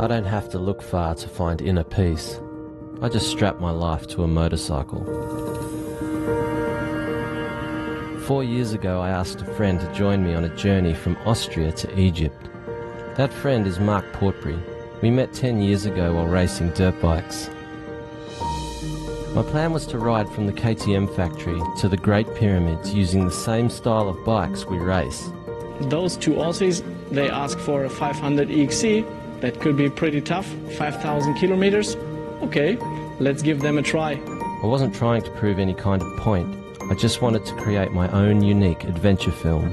I don't have to look far to find inner peace. I just strap my life to a motorcycle. 4 years ago, I asked a friend to join me on a journey from Austria to Egypt. That friend is Mark Portbury. We met 10 years ago while racing dirt bikes. My plan was to ride from the KTM factory to the Great Pyramids using the same style of bikes we race. Those two Aussies, they ask for a 500 EXC. That could be pretty tough, 5,000 kilometers. Okay, let's give them a try. I wasn't trying to prove any kind of point. I just wanted to create my own unique adventure film.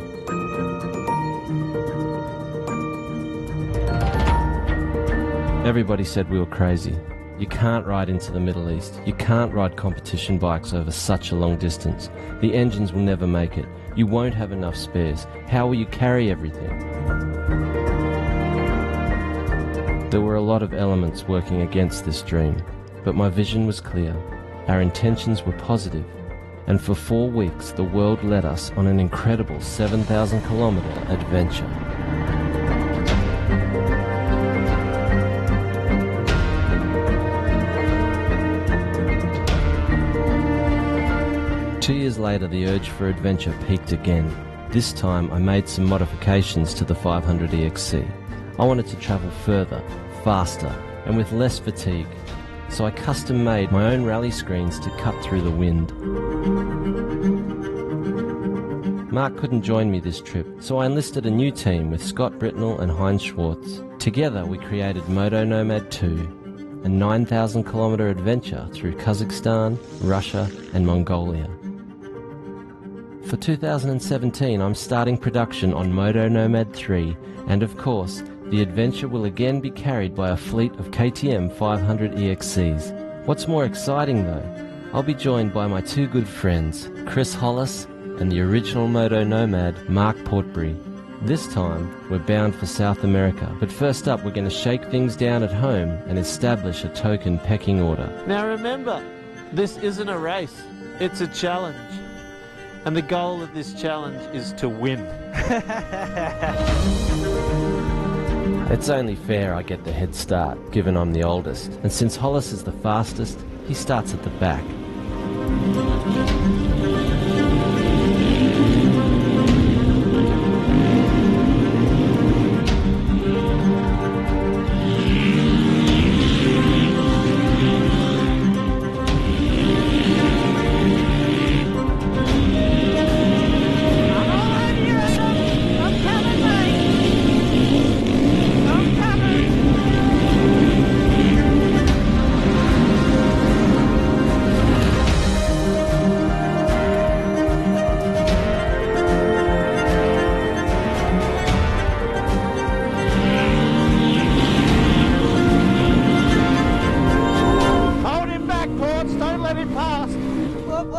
Everybody said we were crazy. You can't ride into the Middle East. You can't ride competition bikes over such a long distance. The engines will never make it. You won't have enough spares. How will you carry everything? There were a lot of elements working against this dream, but my vision was clear. Our intentions were positive. And for 4 weeks, the world led us on an incredible 7,000-kilometer adventure. Two years later, the urge for adventure peaked again. This time, I made some modifications to the 500 EXC. I wanted to travel further, faster, and with less fatigue. So I custom-made my own rally screens to cut through the wind. Mark couldn't join me this trip, so I enlisted a new team with Scott Britnell and Heinz Schwartz. Together we created MOTONOMAD II, a 9,000-kilometer adventure through Kazakhstan, Russia and Mongolia. For 2017 I'm starting production on MOTONOMAD III, and of course, the adventure will again be carried by a fleet of KTM 500 EXCs. What's more exciting though, I'll be joined by my two good friends, Chris Hollis and the original MOTONOMAD, Mark Portbury. This time, we're bound for South America, but first up we're going to shake things down at home and establish a token pecking order. Now remember, this isn't a race, it's a challenge. And the goal of this challenge is to win. It's only fair I get the head start, given I'm the oldest, and since Hollis is the fastest, he starts at the back.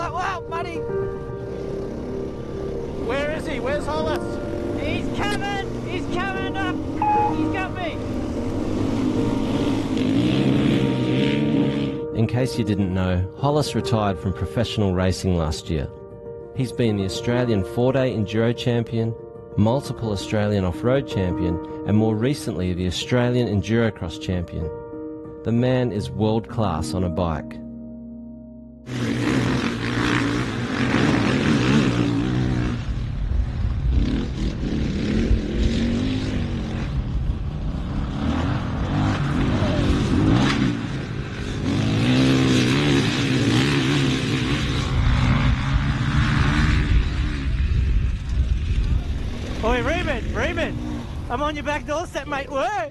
Wow, buddy! Where is he? Where's Hollis? He's coming! He's coming up! He's got me! In case you didn't know, Hollis retired from professional racing last year. He's been the Australian 4-day Enduro champion, multiple Australian off-road champion, and more recently the Australian Endurocross champion. The man is world class on a bike. Oi, Riemann! I'm on your back doorstep, mate. Whoa!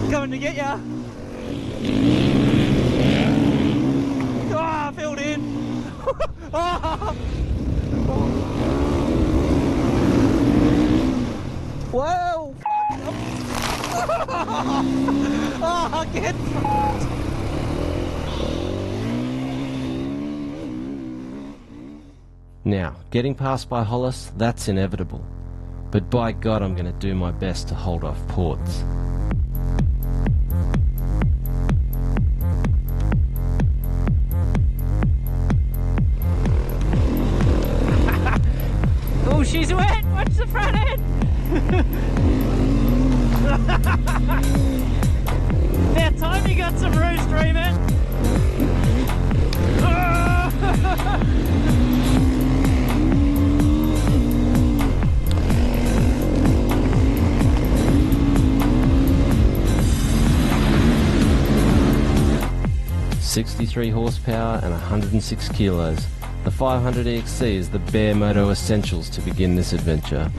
Coming to get ya. Oh, I filled in. Oh. Whoa! Oh, get fucked. Now, getting passed by Hollis, that's inevitable. But by God, I'm going to do my best to hold off ports. Oh, she's wet! Watch the front end! That's a roost, Riemann. Oh! 63 horsepower and 106 kilos. The 500 EXC is the bare moto essentials to begin this adventure.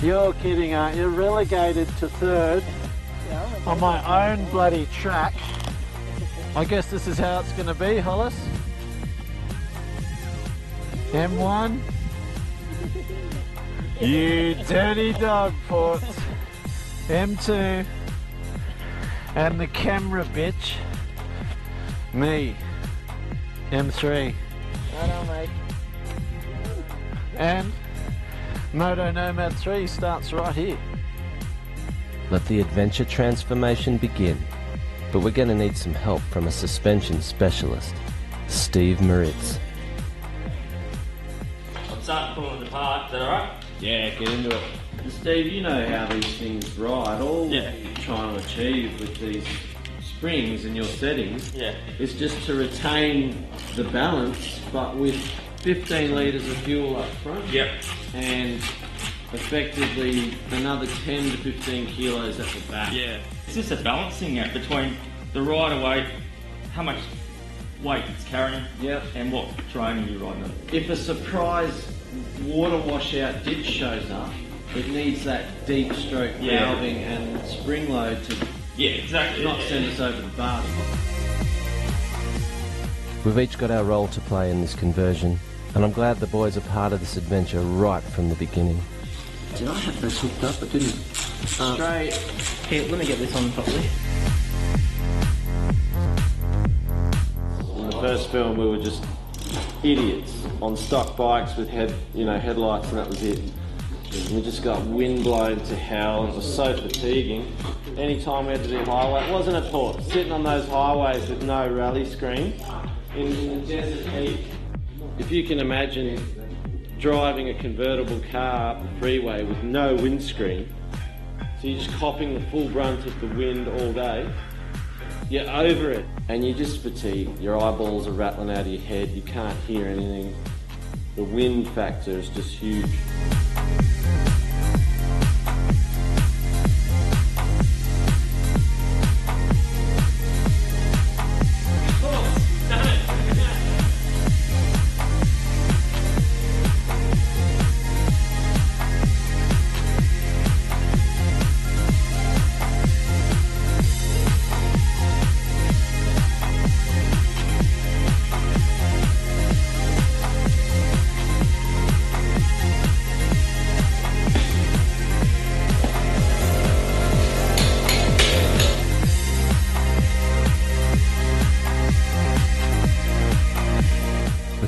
You're kidding, aren't you? Relegated to third on my own bloody track. I guess this is how it's going to be, Hollis. M1. You dirty dog, Ports. M2. And the camera bitch. Me. M3. Right on, mate. And MOTONOMAD 3 starts right here. Let the adventure transformation begin. But we're going to need some help from a suspension specialist, Steve Moritz. I'm starting pulling it apart, is that alright? Yeah, get into it. And Steve, you know how these things ride. All Yeah. you're trying to achieve with these springs and your settings is just to retain the balance, but with 15 litres of fuel up front. Yep. And effectively another 10 to 15 kilos at the back. Yeah. It's just a balancing act between the rider weight, how much weight it's carrying, Yep. and what training you're riding on. If a surprise water washout ditch shows up, it needs that deep stroke Yeah. valving and spring load to Yeah, exactly. not send us over the bar. We've each got our role to play in this conversion, and I'm glad the boys are part of this adventure right from the beginning. Did I have those hooked up? I didn't. Straight. Here, let me get this on properly. In the first film, we were just idiots on stock bikes with headlights, and that was it. And we just got wind blown to hell. It was so fatiguing. Anytime we had to do highway, it wasn't a port. Sitting on those highways with no rally screen in the desert heat. If you can imagine driving a convertible car up the freeway with no windscreen, so you're just copping the full brunt of the wind all day. You're over it, and you just fatigue. Your eyeballs are rattling out of your head. You can't hear anything. The wind factor is just huge.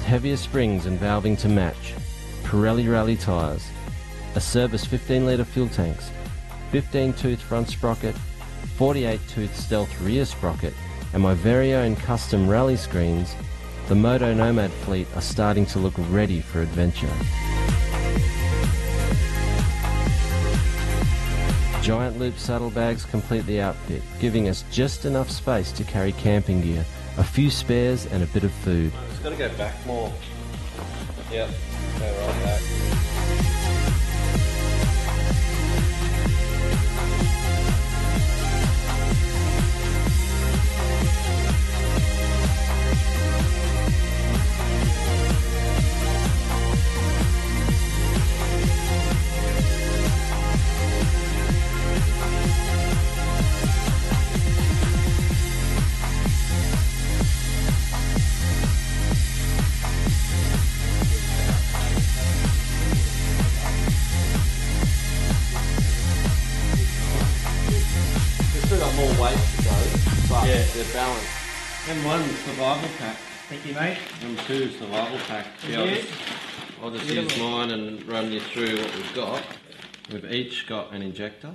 Heavier springs and valving to match, Pirelli Rally tyres, a Cerberus 15-litre fuel tanks, 15-tooth front sprocket, 48-tooth stealth rear sprocket, and my very own custom rally screens, the MOTONOMAD fleet are starting to look ready for adventure. Giant loop saddlebags complete the outfit, giving us just enough space to carry camping gear, a few spares and a bit of food. It's got to go back more. Yep, go right back. got more weight to go, but Yeah. they're balanced. M1 survival pack. Thank you, mate. M2 survival pack. Yeah, I'll just use mine and run you through what we've got. We've each got an injector,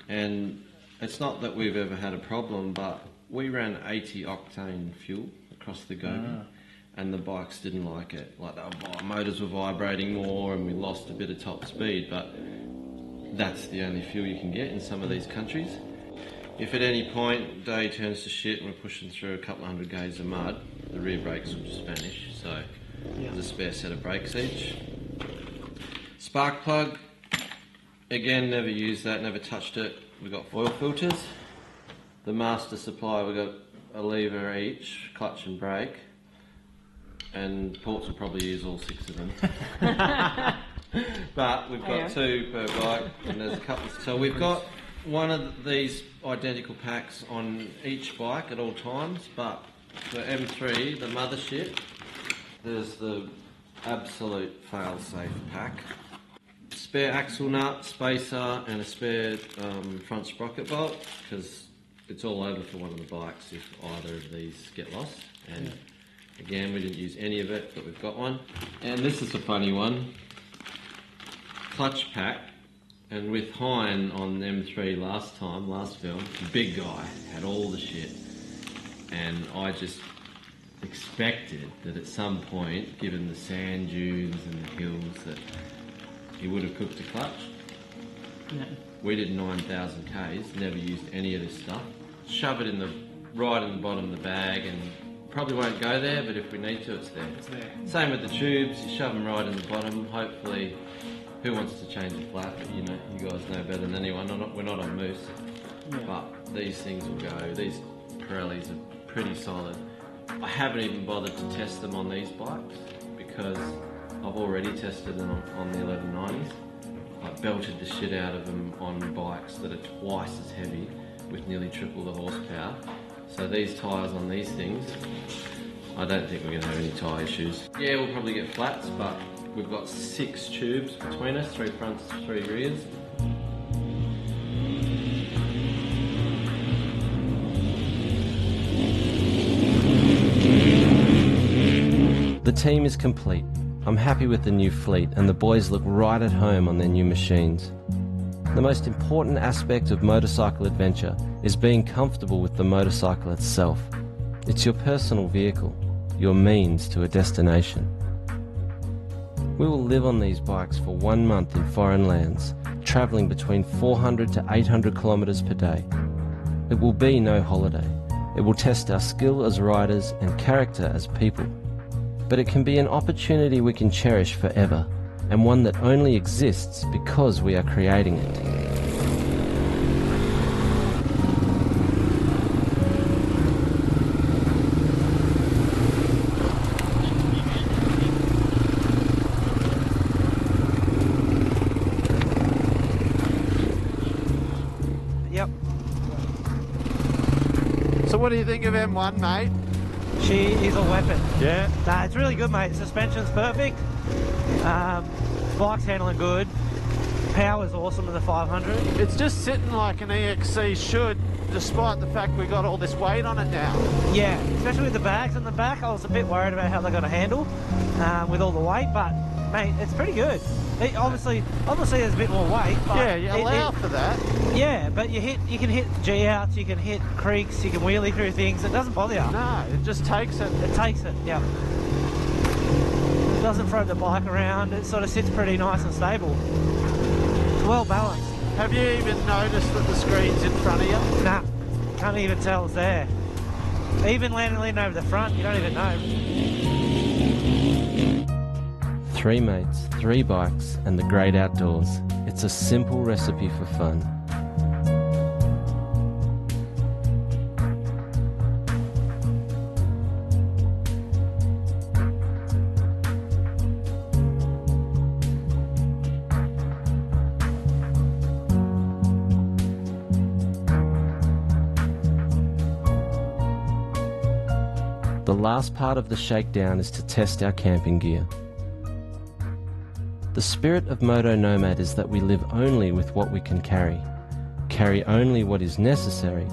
and it's not that we've ever had a problem, but we ran 80 octane fuel across the Gobi, and the bikes didn't like it. Like the motors were vibrating more, and we lost a bit of top speed, but that's the only fuel you can get in some of these countries. If at any point day turns to shit and we're pushing through a couple of 100 k's of mud, the rear brakes will just vanish, so there's a spare set of brakes each. Spark plug, again, never used that, never touched it. We've got oil filters. The master supply, we've got a lever each, clutch and brake, and Ports will probably use all 6 of them. But we've got 2 per bike, and there's a couple. So we've got one of these identical packs on each bike at all times, but for M3, the mothership, there's the absolute fail-safe pack. Spare axle nut, spacer, and a spare front sprocket bolt, because it's all over for one of the bikes if either of these get lost. And again, we didn't use any of it, but we've got one. And this is a funny one. Clutch pack, and with Hein on M3 last film, the big guy had all the shit, and I just expected that at some point, given the sand dunes and the hills, that he would have cooked a clutch. Yeah. We did 9,000 Ks, never used any of this stuff. Shove it right in the bottom of the bag, and probably won't go there, but if we need to, it's there. It's there. Same with the tubes, you shove them right in the bottom. Hopefully, who wants to change a flat? But you guys know better than anyone. We're not on Moose, but these things will go. These Pirellis are pretty solid. I haven't even bothered to test them on these bikes because I've already tested them on the 1190s. I belted the shit out of them on bikes that are twice as heavy with nearly triple the horsepower. So these tyres on these things, I don't think we're going to have any tyre issues. Yeah, we'll probably get flats, but we've got 6 tubes between us, 3 fronts, 3 rears. The team is complete. I'm happy with the new fleet, and the boys look right at home on their new machines. The most important aspect of motorcycle adventure is being comfortable with the motorcycle itself. It's your personal vehicle, your means to a destination. We will live on these bikes for 1 month in foreign lands, travelling between 400 to 800 kilometres per day. It will be no holiday. It will test our skill as riders and character as people. But it can be an opportunity we can cherish forever, and one that only exists because we are creating it. Yep. So what do you think of M1, mate? She is a weapon. Yeah. Nah, it's really good, mate. Suspension's perfect. Bike's handling good. Power's awesome in the 500. It's just sitting like an EXC should, despite the fact we got all this weight on it now. Yeah, especially with the bags in the back. I was a bit worried about how they're going to handle with all the weight, but mate, it's pretty good. Obviously there's a bit more weight. But yeah, you allow for that. Yeah, but you can hit G-outs, you can hit creeks, you can wheelie through things. It doesn't bother you. No, it just takes it. It takes it, yeah. It doesn't throw the bike around. It sort of sits pretty nice and stable. It's well balanced. Have you even noticed that the screen's in front of you? Nah, can't even tell it's there. Even leaning over the front, you don't even know. 3 mates, 3 bikes, and the great outdoors. It's a simple recipe for fun. The last part of the shakedown is to test our camping gear. The spirit of MOTONOMAD is that we live only with what we can carry. carry only what is necessary,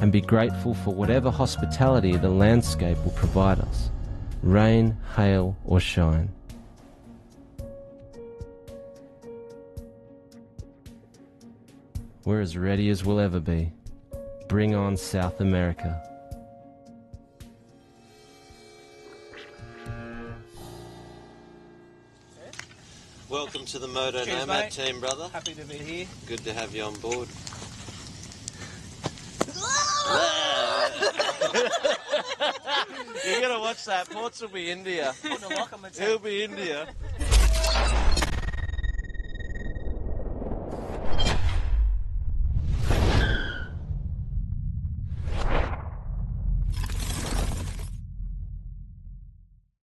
and be grateful for whatever hospitality the landscape will provide us, rain, hail, or shine. We're as ready as we'll ever be. Bring on South America. Welcome to the MOTONOMAD team, brother. Happy to be here. Good to have you on board. You're going to watch that. Ports will be India. He'll be India.